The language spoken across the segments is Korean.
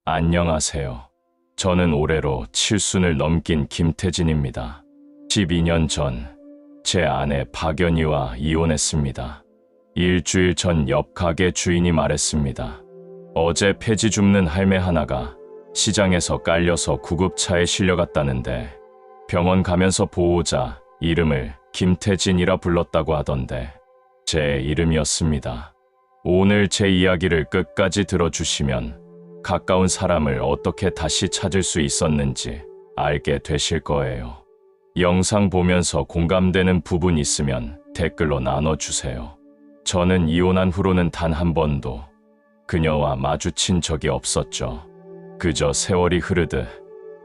안녕하세요. 저는 올해로 칠순을 넘긴 김태진입니다. 12년 전 제 아내 박연희와 이혼했습니다. 일주일 전 옆 가게 주인이 말했습니다. 어제 폐지 줍는 할매 하나가 시장에서 깔려서 구급차에 실려갔다는데 병원 가면서 보호자 이름을 김태진이라 불렀다고 하던데 제 이름이었습니다. 오늘 제 이야기를 끝까지 들어주시면 가까운 사람을 어떻게 다시 찾을 수 있었는지 알게 되실 거예요. 영상 보면서 공감되는 부분 있으면 댓글로 나눠주세요. 저는 이혼한 후로는 단 한 번도 그녀와 마주친 적이 없었죠. 그저 세월이 흐르듯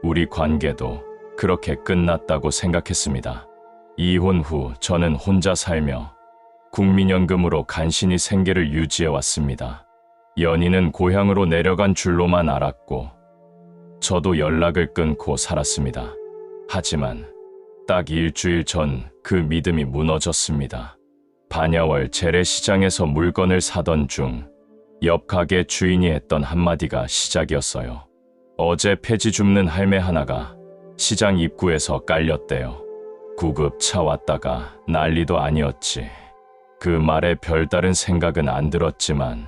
우리 관계도 그렇게 끝났다고 생각했습니다. 이혼 후 저는 혼자 살며 국민연금으로 간신히 생계를 유지해왔습니다. 연희는 고향으로 내려간 줄로만 알았고 저도 연락을 끊고 살았습니다. 하지만 딱 일주일 전 그 믿음이 무너졌습니다. 반야월 재래시장에서 물건을 사던 중 옆 가게 주인이 했던 한마디가 시작이었어요. 어제 폐지 줍는 할매 하나가 시장 입구에서 깔렸대요. 구급차 왔다가 난리도 아니었지. 그 말에 별다른 생각은 안 들었지만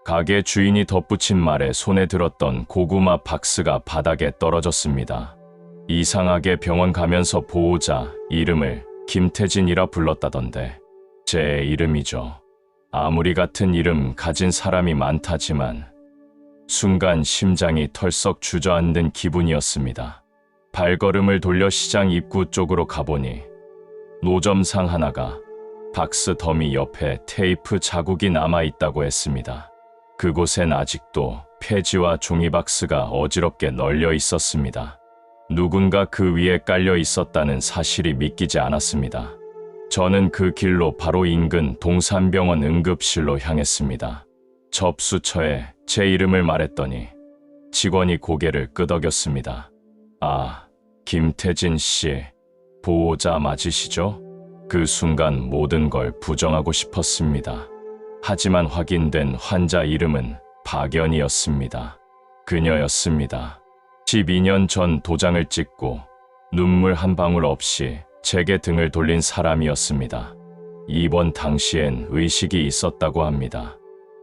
가게 주인이 덧붙인 말에 손에 들었던 고구마 박스가 바닥에 떨어졌습니다. 이상하게 병원 가면서 보호자 이름을 김태진이라 불렀다던데 제 이름이죠. 아무리 같은 이름 가진 사람이 많다지만 순간 심장이 털썩 주저앉는 기분이었습니다. 발걸음을 돌려 시장 입구 쪽으로 가보니 노점상 하나가 박스 더미 옆에 테이프 자국이 남아있다고 했습니다. 그곳엔 아직도 폐지와 종이박스가 어지럽게 널려 있었습니다. 누군가 그 위에 깔려 있었다는 사실이 믿기지 않았습니다. 저는 그 길로 바로 인근 동산병원 응급실로 향했습니다. 접수처에 제 이름을 말했더니 직원이 고개를 끄덕였습니다. 아, 김태진 씨, 보호자 맞으시죠? 그 순간 모든 걸 부정하고 싶었습니다. 하지만 확인된 환자 이름은 박연희였습니다. 그녀였습니다. 12년 전 도장을 찍고 눈물 한 방울 없이 제게 등을 돌린 사람이었습니다. 입원 당시엔 의식이 있었다고 합니다.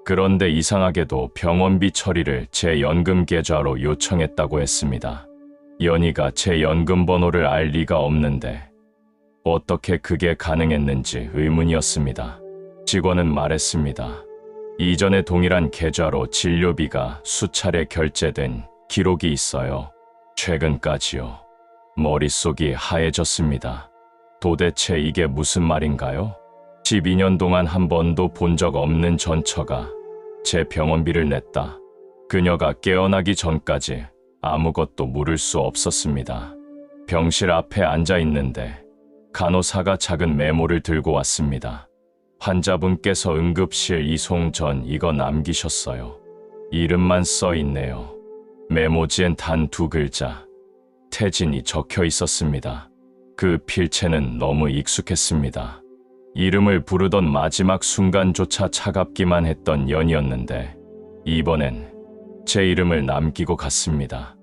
그런데 이상하게도 병원비 처리를 제 연금 계좌로 요청했다고 했습니다. 연희가 제 연금 번호를 알 리가 없는데 어떻게 그게 가능했는지 의문이었습니다. 직원은 말했습니다. 이전에 동일한 계좌로 진료비가 수차례 결제된 기록이 있어요. 최근까지요. 머릿속이 하얘졌습니다. 도대체 이게 무슨 말인가요? 12년 동안 한 번도 본 적 없는 전처가 제 병원비를 냈다. 그녀가 깨어나기 전까지 아무것도 물을 수 없었습니다. 병실 앞에 앉아 있는데 간호사가 작은 메모를 들고 왔습니다. 환자분께서 응급실 이송 전 이거 남기셨어요. 이름만 써 있네요. 메모지엔 단 2글자, 태진이 적혀 있었습니다. 그 필체는 너무 익숙했습니다. 이름을 부르던 마지막 순간조차 차갑기만 했던 연이었는데 이번엔 제 이름을 남기고 갔습니다.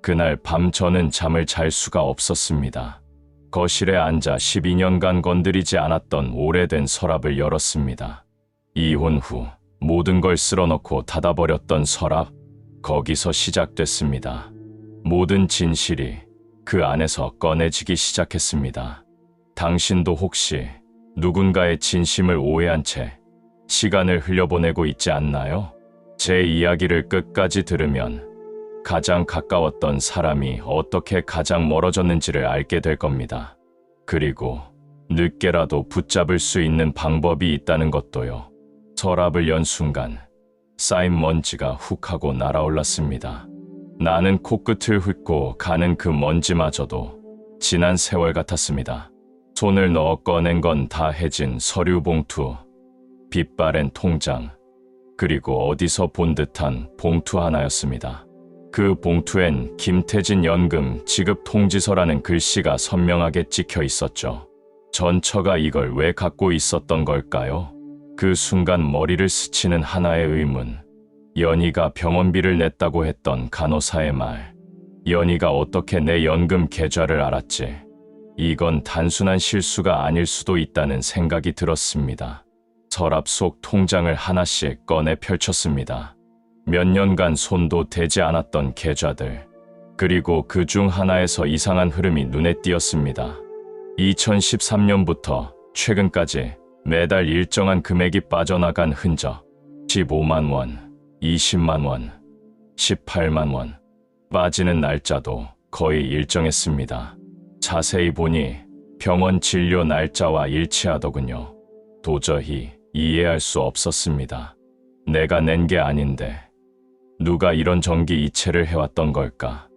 그날 밤 저는 잠을 잘 수가 없었습니다. 거실에 앉아 12년간 건드리지 않았던 오래된 서랍을 열었습니다. 이혼 후 모든 걸 쓸어넣고 닫아버렸던 서랍, 거기서 시작됐습니다. 모든 진실이 그 안에서 꺼내지기 시작했습니다. 당신도 혹시 누군가의 진심을 오해한 채 시간을 흘려보내고 있지 않나요? 제 이야기를 끝까지 들으면 가장 가까웠던 사람이 어떻게 가장 멀어졌는지를 알게 될 겁니다. 그리고 늦게라도 붙잡을 수 있는 방법이 있다는 것도요. 서랍을 연 순간 쌓인 먼지가 훅 하고 날아올랐습니다. 나는 코끝을 훑고 가는 그 먼지마저도 지난 세월 같았습니다. 손을 넣어 꺼낸 건 다 해진 서류 봉투, 빛바랜 통장, 그리고 어디서 본 듯한 봉투 하나였습니다. 그 봉투엔 김태진 연금 지급 통지서라는 글씨가 선명하게 찍혀 있었죠. 전처가 이걸 왜 갖고 있었던 걸까요? 그 순간 머리를 스치는 하나의 의문. 연희가 병원비를 냈다고 했던 간호사의 말. 연희가 어떻게 내 연금 계좌를 알았지? 이건 단순한 실수가 아닐 수도 있다는 생각이 들었습니다. 서랍 속 통장을 하나씩 꺼내 펼쳤습니다. 몇 년간 손도 대지 않았던 계좌들. 그리고 그 중 하나에서 이상한 흐름이 눈에 띄었습니다. 2013년부터 최근까지 매달 일정한 금액이 빠져나간 흔적. 15만 원, 20만 원, 18만 원. 빠지는 날짜도 거의 일정했습니다. 자세히 보니 병원 진료 날짜와 일치하더군요. 도저히 이해할 수 없었습니다. 내가 낸 게 아닌데 누가 이런 정기 이체를 해왔던 걸까?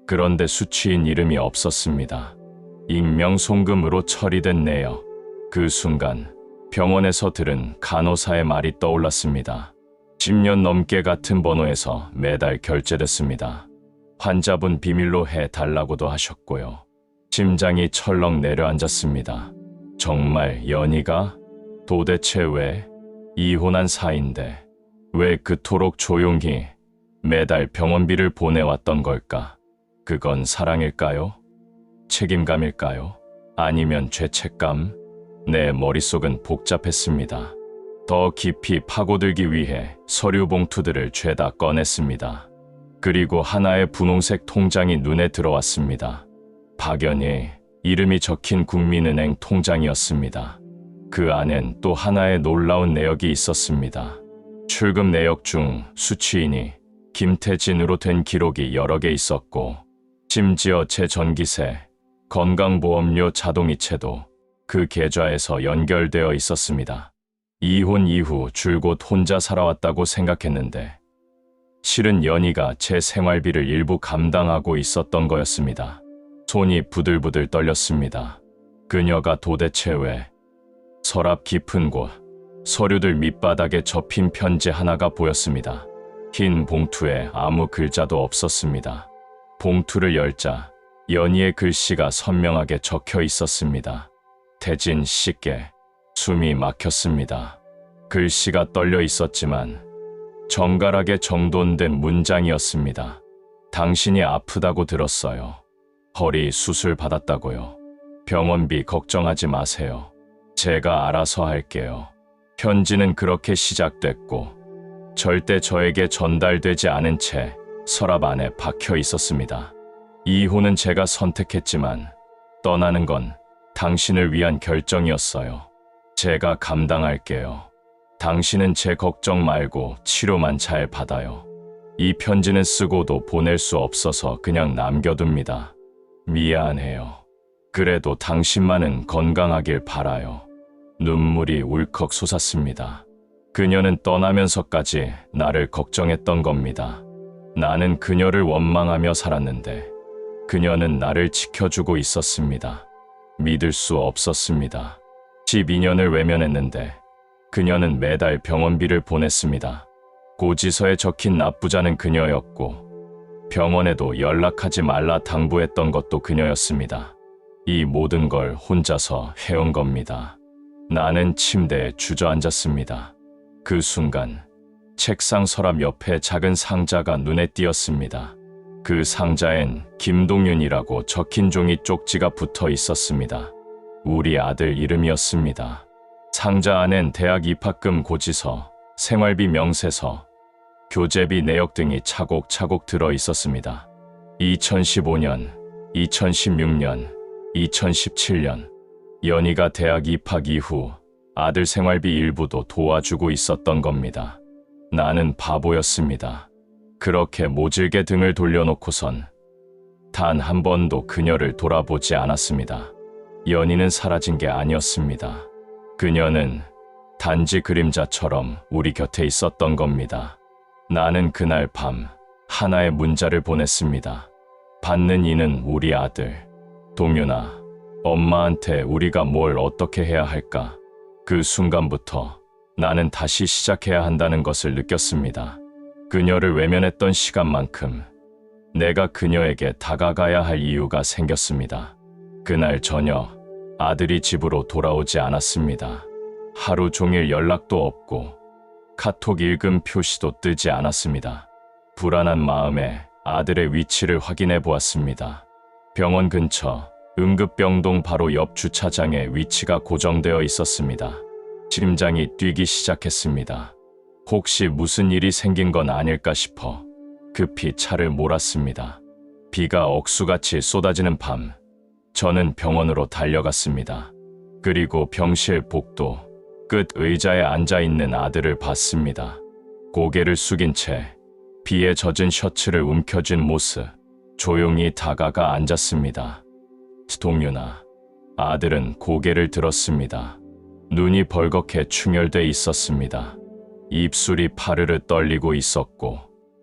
그런데 수취인 이름이 없었습니다. 익명 송금으로 처리된 내역. 그 순간 병원에서 들은 간호사의 말이 떠올랐습니다. 10년 넘게 같은 번호에서 매달 결제됐습니다. 환자분 비밀로 해달라고도 하셨고요. 심장이 철렁 내려앉았습니다. 정말 연희가? 도대체 왜? 이혼한 사이인데 왜 그토록 조용히 매달 병원비를 보내왔던 걸까? 그건 사랑일까요? 책임감일까요? 아니면 죄책감? 내 머릿속은 복잡했습니다. 더 깊이 파고들기 위해 서류 봉투들을 죄다 꺼냈습니다. 그리고 하나의 분홍색 통장이 눈에 들어왔습니다. 박연희 이름이 적힌 국민은행 통장이었습니다. 그 안엔 또 하나의 놀라운 내역이 있었습니다. 출금 내역 중 수취인이 김태진으로 된 기록이 여러 개 있었고, 심지어 제 전기세, 건강보험료 자동이체도 그 계좌에서 연결되어 있었습니다. 이혼 이후 줄곧 혼자 살아왔다고 생각했는데 실은 연희가 제 생활비를 일부 감당하고 있었던 거였습니다. 손이 부들부들 떨렸습니다. 그녀가 도대체 왜? 서랍 깊은 곳, 서류들 밑바닥에 접힌 편지 하나가 보였습니다. 흰 봉투에 아무 글자도 없었습니다. 봉투를 열자 연희의 글씨가 선명하게 적혀 있었습니다. 태진 씨께. 숨이 막혔습니다. 글씨가 떨려 있었지만 정갈하게 정돈된 문장이었습니다. 당신이 아프다고 들었어요. 허리 수술 받았다고요. 병원비 걱정하지 마세요. 제가 알아서 할게요. 편지는 그렇게 시작됐고 절대 저에게 전달되지 않은 채 서랍 안에 박혀 있었습니다. 이혼은 제가 선택했지만 떠나는 건 당신을 위한 결정이었어요. 제가 감당할게요. 당신은 제 걱정 말고 치료만 잘 받아요. 이 편지는 쓰고도 보낼 수 없어서 그냥 남겨둡니다. 미안해요. 그래도 당신만은 건강하길 바라요. 눈물이 울컥 솟았습니다. 그녀는 떠나면서까지 나를 걱정했던 겁니다. 나는 그녀를 원망하며 살았는데 그녀는 나를 지켜주고 있었습니다. 믿을 수 없었습니다. 12년을 외면했는데 그녀는 매달 병원비를 보냈습니다. 고지서에 적힌 납부자는 그녀였고 병원에도 연락하지 말라 당부했던 것도 그녀였습니다. 이 모든 걸 혼자서 해온 겁니다. 나는 침대에 주저앉았습니다. 그 순간 책상 서랍 옆에 작은 상자가 눈에 띄었습니다. 그 상자엔 김동윤이라고 적힌 종이 쪽지가 붙어 있었습니다. 우리 아들 이름이었습니다. 상자 안엔 대학 입학금 고지서, 생활비 명세서, 교재비 내역 등이 차곡차곡 들어 있었습니다. 2015년, 2016년, 2017년 연희가 대학 입학 이후 아들 생활비 일부도 도와주고 있었던 겁니다. 나는 바보였습니다. 그렇게 모질게 등을 돌려놓고선 단 한 번도 그녀를 돌아보지 않았습니다. 연희는 사라진 게 아니었습니다. 그녀는 단지 그림자처럼 우리 곁에 있었던 겁니다. 나는 그날 밤 하나의 문자를 보냈습니다. 받는 이는 우리 아들. 동윤아, 엄마한테 우리가 뭘 어떻게 해야 할까? 그 순간부터 나는 다시 시작해야 한다는 것을 느꼈습니다. 그녀를 외면했던 시간만큼 내가 그녀에게 다가가야 할 이유가 생겼습니다. 그날 저녁 아들이 집으로 돌아오지 않았습니다. 하루 종일 연락도 없고 카톡 읽음 표시도 뜨지 않았습니다. 불안한 마음에 아들의 위치를 확인해 보았습니다. 병원 근처 응급병동 바로 옆 주차장에 위치가 고정되어 있었습니다. 심장이 뛰기 시작했습니다. 혹시 무슨 일이 생긴 건 아닐까 싶어 급히 차를 몰았습니다. 비가 억수같이 쏟아지는 밤, 저는 병원으로 달려갔습니다. 그리고 병실 복도 끝 의자에 앉아있는 아들을 봤습니다. 고개를 숙인 채 비에 젖은 셔츠를 움켜쥔 모습, 조용히 다가가 앉았습니다. 동윤아, 아들은 고개를 들었습니다. 눈이 벌겋게 충혈돼 있었습니다. 입술이 파르르 떨리고 있었고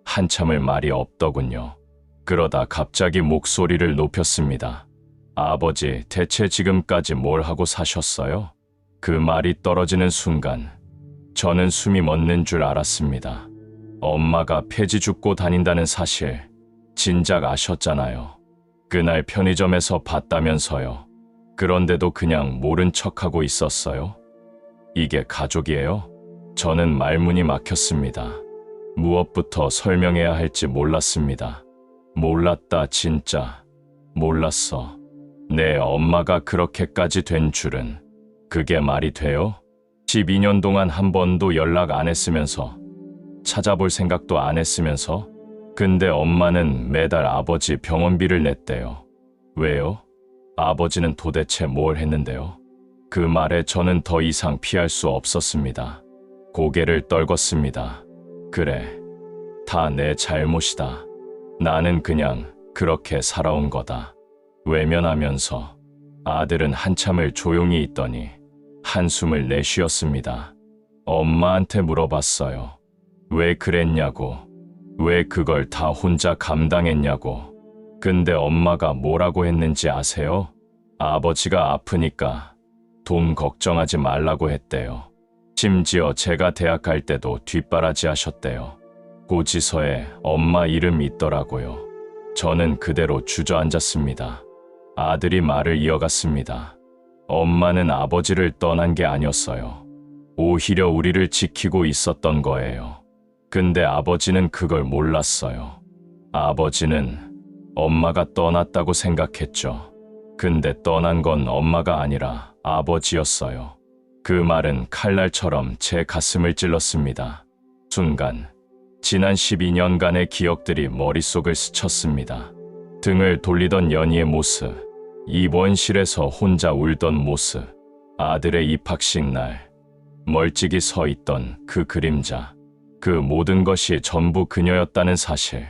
한참을 말이 없더군요. 그러다 갑자기 목소리를 높였습니다. 아버지, 대체 지금까지 뭘 하고 사셨어요? 그 말이 떨어지는 순간 저는 숨이 멎는 줄 알았습니다. 엄마가 폐지 줍고 다닌다는 사실 진작 아셨잖아요. 그날 편의점에서 봤다면서요. 그런데도 그냥 모른 척하고 있었어요. 이게 가족이에요? 저는 말문이 막혔습니다. 무엇부터 설명해야 할지 몰랐습니다. 몰랐다, 진짜. 몰랐어. 내 엄마가 그렇게까지 된 줄은. 그게 말이 돼요? 12년 동안 한 번도 연락 안 했으면서, 찾아볼 생각도 안 했으면서, 근데 엄마는 매달 아버지 병원비를 냈대요. 왜요? 아버지는 도대체 뭘 했는데요? 그 말에 저는 더 이상 피할 수 없었습니다. 고개를 떨궜습니다. 그래, 다 내 잘못이다. 나는 그냥 그렇게 살아온 거다. 외면하면서 아들은 한참을 조용히 있더니 한숨을 내쉬었습니다. 엄마한테 물어봤어요. 왜 그랬냐고. 왜 그걸 다 혼자 감당했냐고. 근데 엄마가 뭐라고 했는지 아세요? 아버지가 아프니까 돈 걱정하지 말라고 했대요. 심지어 제가 대학 갈 때도 뒷바라지 하셨대요. 고지서에 엄마 이름 있더라고요. 저는 그대로 주저앉았습니다. 아들이 말을 이어갔습니다. 엄마는 아버지를 떠난 게 아니었어요. 오히려 우리를 지키고 있었던 거예요. 근데 아버지는 그걸 몰랐어요. 아버지는 엄마가 떠났다고 생각했죠. 근데 떠난 건 엄마가 아니라 아버지였어요. 그 말은 칼날처럼 제 가슴을 찔렀습니다. 순간 지난 12년간의 기억들이 머릿속을 스쳤습니다. 등을 돌리던 연희의 모습, 입원실에서 혼자 울던 모습, 아들의 입학식 날 멀찍이 서 있던 그 그림자, 그 모든 것이 전부 그녀였다는 사실.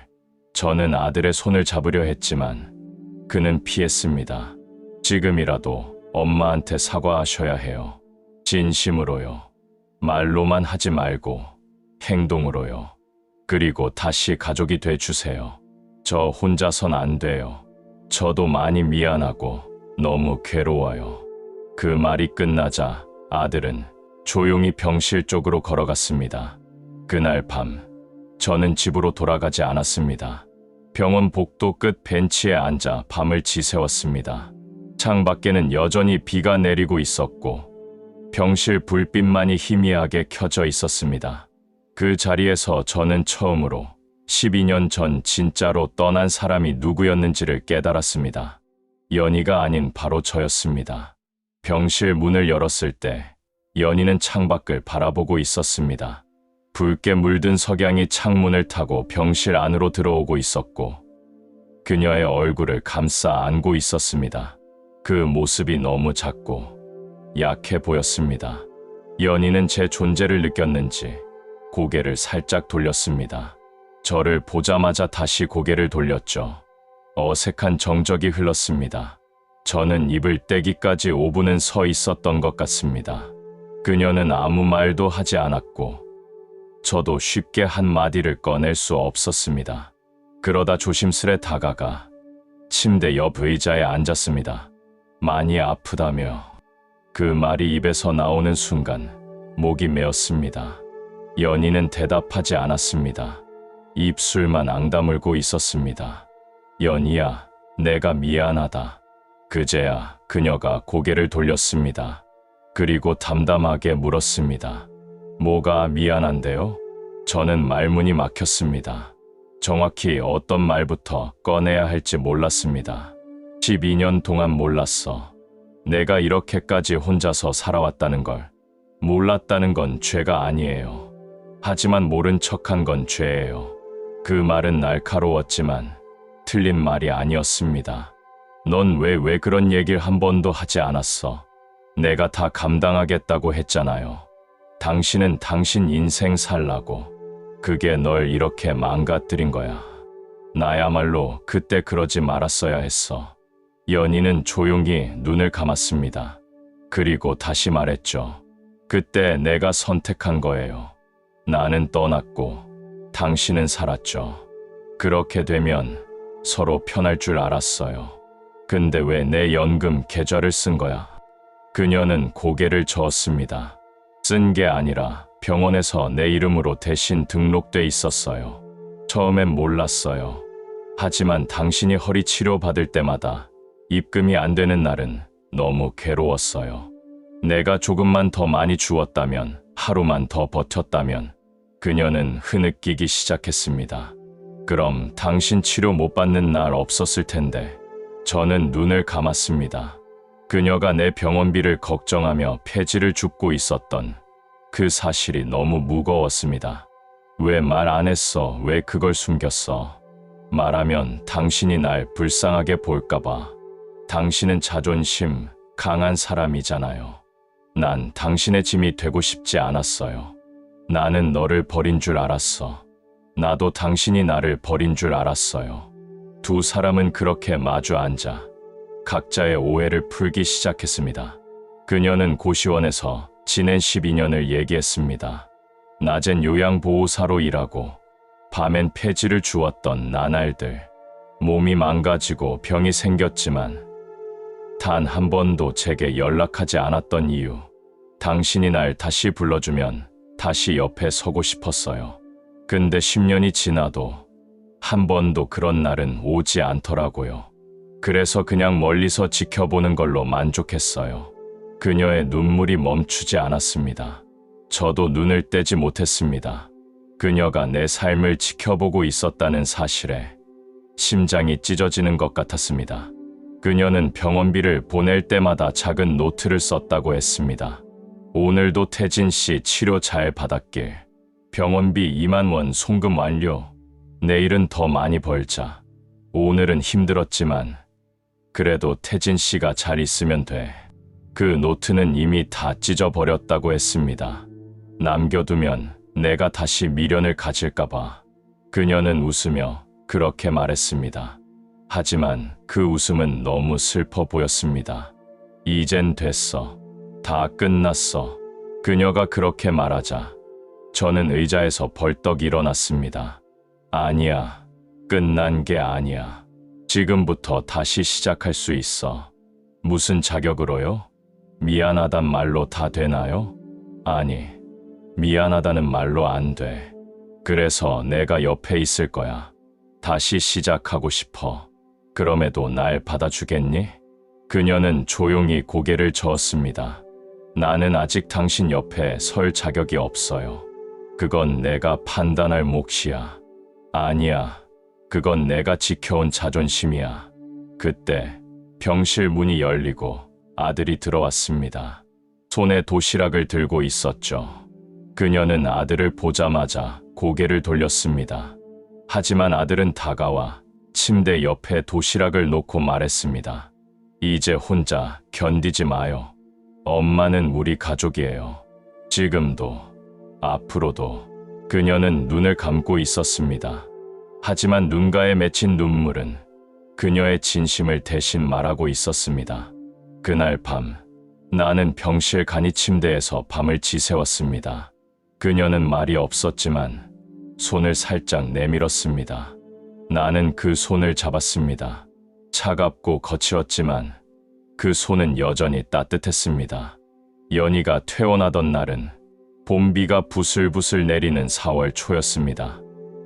저는 아들의 손을 잡으려 했지만 그는 피했습니다. 지금이라도 엄마한테 사과하셔야 해요. 진심으로요. 말로만 하지 말고 행동으로요. 그리고 다시 가족이 돼주세요. 저 혼자선 안 돼요. 저도 많이 미안하고 너무 괴로워요. 그 말이 끝나자 아들은 조용히 병실 쪽으로 걸어갔습니다. 그날 밤 저는 집으로 돌아가지 않았습니다. 병원 복도 끝 벤치에 앉아 밤을 지새웠습니다. 창밖에는 여전히 비가 내리고 있었고 병실 불빛만이 희미하게 켜져 있었습니다. 그 자리에서 저는 처음으로 12년 전 진짜로 떠난 사람이 누구였는지를 깨달았습니다. 연희가 아닌 바로 저였습니다. 병실 문을 열었을 때 연희는 창밖을 바라보고 있었습니다. 붉게 물든 석양이 창문을 타고 병실 안으로 들어오고 있었고 그녀의 얼굴을 감싸 안고 있었습니다. 그 모습이 너무 작고 약해 보였습니다. 연희는 제 존재를 느꼈는지 고개를 살짝 돌렸습니다. 저를 보자마자 다시 고개를 돌렸죠. 어색한 정적이 흘렀습니다. 저는 입을 떼기까지 5분은 서 있었던 것 같습니다. 그녀는 아무 말도 하지 않았고 저도 쉽게 한마디를 꺼낼 수 없었습니다. 그러다 조심스레 다가가 침대 옆 의자에 앉았습니다. 많이 아프다며 그 말이 입에서 나오는 순간 목이 메었습니다. 연희는 대답하지 않았습니다. 입술만 앙다물고 있었습니다. 연희야, 내가 미안하다. 그제야 그녀가 고개를 돌렸습니다. 그리고 담담하게 물었습니다. 뭐가 미안한데요? 저는 말문이 막혔습니다. 정확히 어떤 말부터 꺼내야 할지 몰랐습니다. 12년 동안 몰랐어. 내가 이렇게까지 혼자서 살아왔다는 걸. 몰랐다는 건 죄가 아니에요. 하지만 모른 척한 건 죄예요. 그 말은 날카로웠지만 틀린 말이 아니었습니다. 넌 왜 그런 얘기를 한 번도 하지 않았어? 내가 다 감당하겠다고 했잖아요. 당신은 당신 인생 살라고. 그게 널 이렇게 망가뜨린 거야. 나야말로 그때 그러지 말았어야 했어. 연희는 조용히 눈을 감았습니다. 그리고 다시 말했죠. 그때 내가 선택한 거예요. 나는 떠났고 당신은 살았죠. 그렇게 되면 서로 편할 줄 알았어요. 근데 왜 내 연금 계좌를 쓴 거야? 그녀는 고개를 저었습니다. 쓴 게 아니라 병원에서 내 이름으로 대신 등록돼 있었어요. 처음엔 몰랐어요. 하지만 당신이 허리 치료 받을 때마다 입금이 안 되는 날은 너무 괴로웠어요. 내가 조금만 더 많이 주었다면, 하루만 더 버텼다면 그녀는 흐느끼기 시작했습니다. 그럼 당신 치료 못 받는 날 없었을 텐데. 저는 눈을 감았습니다. 그녀가 내 병원비를 걱정하며 폐지를 줍고 있었던 그 사실이 너무 무거웠습니다. 왜 말 안 했어? 왜 그걸 숨겼어? 말하면 당신이 날 불쌍하게 볼까봐. 당신은 자존심 강한 사람이잖아요. 난 당신의 짐이 되고 싶지 않았어요. 나는 너를 버린 줄 알았어. 나도 당신이 나를 버린 줄 알았어요. 두 사람은 그렇게 마주 앉아 각자의 오해를 풀기 시작했습니다. 그녀는 고시원에서 지낸 12년을 얘기했습니다. 낮엔 요양보호사로 일하고 밤엔 폐지를 주었던 나날들. 몸이 망가지고 병이 생겼지만 단 한 번도 제게 연락하지 않았던 이유. 당신이 날 다시 불러주면 다시 옆에 서고 싶었어요. 근데 10년이 지나도 한 번도 그런 날은 오지 않더라고요. 그래서 그냥 멀리서 지켜보는 걸로 만족했어요. 그녀의 눈물이 멈추지 않았습니다. 저도 눈을 떼지 못했습니다. 그녀가 내 삶을 지켜보고 있었다는 사실에 심장이 찢어지는 것 같았습니다. 그녀는 병원비를 보낼 때마다 작은 노트를 썼다고 했습니다. 오늘도 태진 씨 치료 잘 받았길. 병원비 2만 원 송금 완료. 내일은 더 많이 벌자. 오늘은 힘들었지만 그래도 태진 씨가 잘 있으면 돼. 그 노트는 이미 다 찢어버렸다고 했습니다. 남겨두면 내가 다시 미련을 가질까봐. 그녀는 웃으며 그렇게 말했습니다. 하지만 그 웃음은 너무 슬퍼 보였습니다. 이젠 됐어. 다 끝났어. 그녀가 그렇게 말하자 저는 의자에서 벌떡 일어났습니다. 아니야. 끝난 게 아니야. 지금부터 다시 시작할 수 있어. 무슨 자격으로요? 미안하단 말로 다 되나요? 아니, 미안하다는 말로 안 돼. 그래서 내가 옆에 있을 거야. 다시 시작하고 싶어. 그럼에도 날 받아주겠니? 그녀는 조용히 고개를 저었습니다. 나는 아직 당신 옆에 설 자격이 없어요. 그건 내가 판단할 몫이야. 아니야. 그건 내가 지켜온 자존심이야. 그때 병실 문이 열리고 아들이 들어왔습니다. 손에 도시락을 들고 있었죠. 그녀는 아들을 보자마자 고개를 돌렸습니다. 하지만 아들은 다가와 침대 옆에 도시락을 놓고 말했습니다. 이제 혼자 견디지 마요. 엄마는 우리 가족이에요. 지금도, 앞으로도. 그녀는 눈을 감고 있었습니다. 하지만 눈가에 맺힌 눈물은 그녀의 진심을 대신 말하고 있었습니다. 그날 밤, 나는 병실 간이 침대에서 밤을 지새웠습니다. 그녀는 말이 없었지만 손을 살짝 내밀었습니다. 나는 그 손을 잡았습니다. 차갑고 거칠었지만 그 손은 여전히 따뜻했습니다. 연희가 퇴원하던 날은 봄비가 부슬부슬 내리는 4월 초였습니다.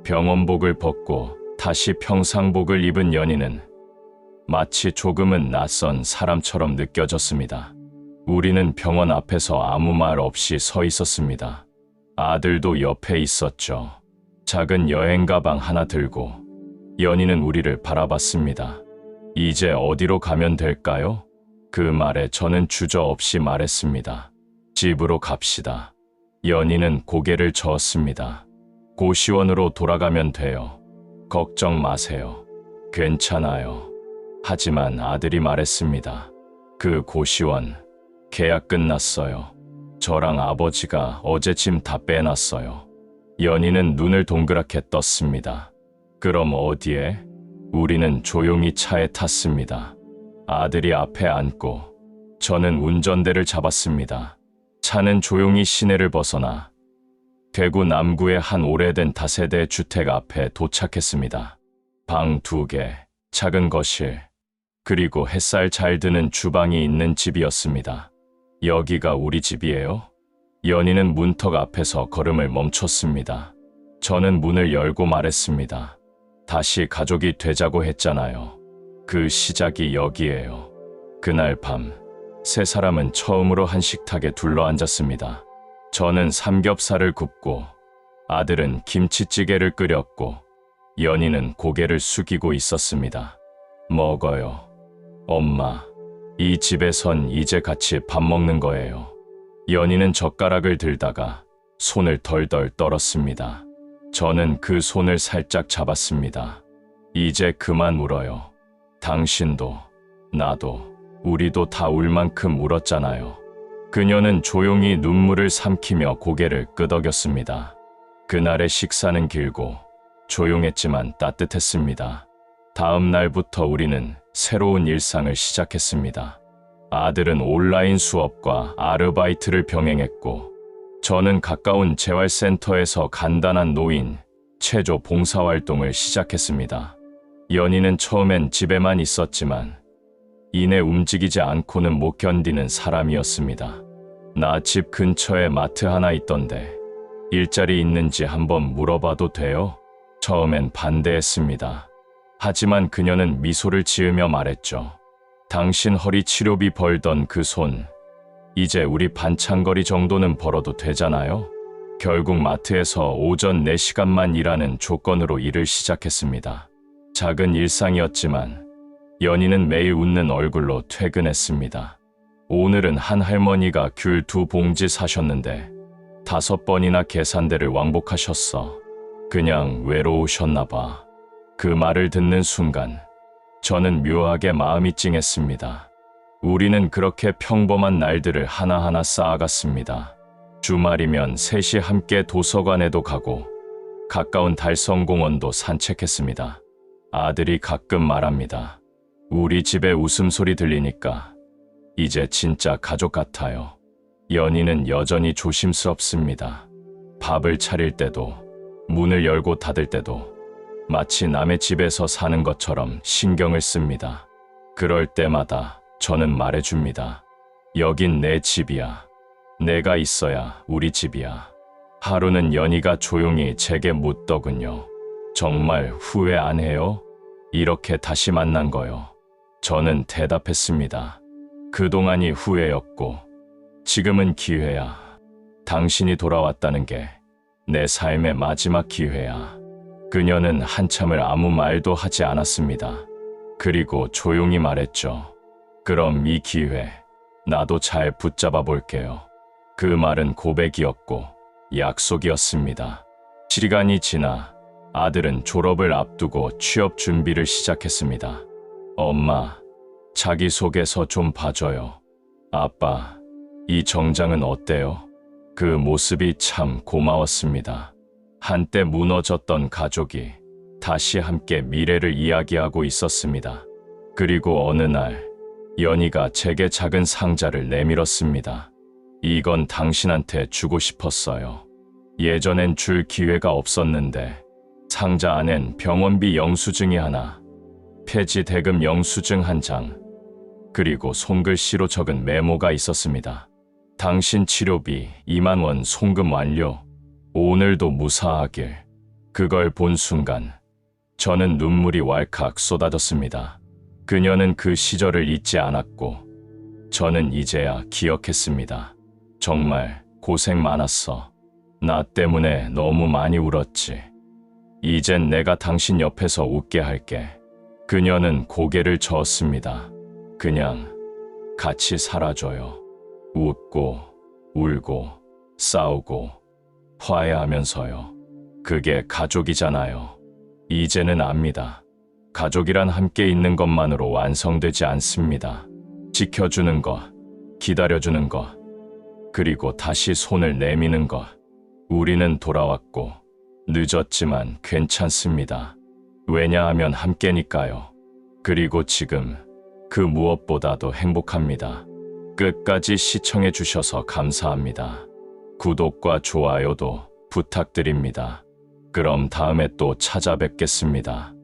병원복을 벗고 다시 평상복을 입은 연희는 마치 조금은 낯선 사람처럼 느껴졌습니다. 우리는 병원 앞에서 아무 말 없이 서 있었습니다. 아들도 옆에 있었죠. 작은 여행 가방 하나 들고 연희는 우리를 바라봤습니다. 이제 어디로 가면 될까요? 그 말에 저는 주저없이 말했습니다. 집으로 갑시다. 연희는 고개를 저었습니다. 고시원으로 돌아가면 돼요. 걱정 마세요. 괜찮아요. 하지만 아들이 말했습니다. 그 고시원 계약 끝났어요. 저랑 아버지가 어제 짐 다 빼놨어요. 연희는 눈을 동그랗게 떴습니다. 그럼 어디에? 우리는 조용히 차에 탔습니다. 아들이 앞에 앉고 저는 운전대를 잡았습니다. 차는 조용히 시내를 벗어나 대구 남구의 한 오래된 다세대 주택 앞에 도착했습니다. 방 2개, 작은 거실, 그리고 햇살 잘 드는 주방이 있는 집이었습니다. 여기가 우리 집이에요? 연희는 문턱 앞에서 걸음을 멈췄습니다. 저는 문을 열고 말했습니다. 다시 가족이 되자고 했잖아요. 그 시작이 여기예요. 그날 밤, 세 사람은 처음으로 한 식탁에 둘러앉았습니다. 저는 삼겹살을 굽고 아들은 김치찌개를 끓였고 연희는 고개를 숙이고 있었습니다. 먹어요. 엄마, 이 집에선 이제 같이 밥 먹는 거예요. 연희는 젓가락을 들다가 손을 덜덜 떨었습니다. 저는 그 손을 살짝 잡았습니다. 이제 그만 울어요. 당신도, 나도, 우리도 다 울 만큼 울었잖아요. 그녀는 조용히 눈물을 삼키며 고개를 끄덕였습니다. 그날의 식사는 길고 조용했지만 따뜻했습니다. 다음 날부터 우리는 새로운 일상을 시작했습니다. 아들은 온라인 수업과 아르바이트를 병행했고 저는 가까운 재활센터에서 간단한 노인, 체조 봉사활동을 시작했습니다. 연희는 처음엔 집에만 있었지만 이내 움직이지 않고는 못 견디는 사람이었습니다. 나 집 근처에 마트 하나 있던데 일자리 있는지 한번 물어봐도 돼요? 처음엔 반대했습니다. 하지만 그녀는 미소를 지으며 말했죠. 당신 허리 치료비 벌던 그 손, 이제 우리 반찬거리 정도는 벌어도 되잖아요? 결국 마트에서 오전 4시간만 일하는 조건으로 일을 시작했습니다. 작은 일상이었지만 연희는 매일 웃는 얼굴로 퇴근했습니다. 오늘은 한 할머니가 귤 2봉지 사셨는데 5번이나 계산대를 왕복하셨어. 그냥 외로우셨나 봐. 그 말을 듣는 순간 저는 묘하게 마음이 찡했습니다. 우리는 그렇게 평범한 날들을 하나하나 쌓아갔습니다. 주말이면 셋이 함께 도서관에도 가고 가까운 달성공원도 산책했습니다. 아들이 가끔 말합니다. 우리 집에 웃음소리 들리니까 이제 진짜 가족 같아요. 연희는 여전히 조심스럽습니다. 밥을 차릴 때도 문을 열고 닫을 때도 마치 남의 집에서 사는 것처럼 신경을 씁니다. 그럴 때마다 저는 말해줍니다. 여긴 내 집이야. 내가 있어야 우리 집이야. 하루는 연희가 조용히 제게 묻더군요. 정말 후회 안 해요? 이렇게 다시 만난 거요. 저는 대답했습니다. 그동안이 후회였고 지금은 기회야. 당신이 돌아왔다는 게 내 삶의 마지막 기회야. 그녀는 한참을 아무 말도 하지 않았습니다. 그리고 조용히 말했죠. 그럼 이 기회 나도 잘 붙잡아 볼게요. 그 말은 고백이었고 약속이었습니다. 시간이 지나 아들은 졸업을 앞두고 취업 준비를 시작했습니다. 엄마, 자기소개서 좀 봐줘요. 아빠, 이 정장은 어때요? 그 모습이 참 고마웠습니다. 한때 무너졌던 가족이 다시 함께 미래를 이야기하고 있었습니다. 그리고 어느 날 연희가 제게 작은 상자를 내밀었습니다. 이건 당신한테 주고 싶었어요. 예전엔 줄 기회가 없었는데 상자 안엔 병원비 영수증이 하나, 폐지 대금 영수증 1장, 그리고 손글씨로 적은 메모가 있었습니다. 당신 치료비 2만 원 송금 완료. 오늘도 무사하길. 그걸 본 순간 저는 눈물이 왈칵 쏟아졌습니다. 그녀는 그 시절을 잊지 않았고 저는 이제야 기억했습니다. 정말 고생 많았어. 나 때문에 너무 많이 울었지. 이젠 내가 당신 옆에서 웃게 할게. 그녀는 고개를 저었습니다. 그냥 같이 살아줘요. 웃고, 울고, 싸우고, 화해하면서요. 그게 가족이잖아요. 이제는 압니다. 가족이란 함께 있는 것만으로 완성되지 않습니다. 지켜주는 것, 기다려주는 것, 그리고 다시 손을 내미는 것. 우리는 돌아왔고, 늦었지만 괜찮습니다. 왜냐하면 함께니까요. 그리고 지금 그 무엇보다도 행복합니다. 끝까지 시청해 주셔서 감사합니다. 구독과 좋아요도 부탁드립니다. 그럼 다음에 또 찾아뵙겠습니다.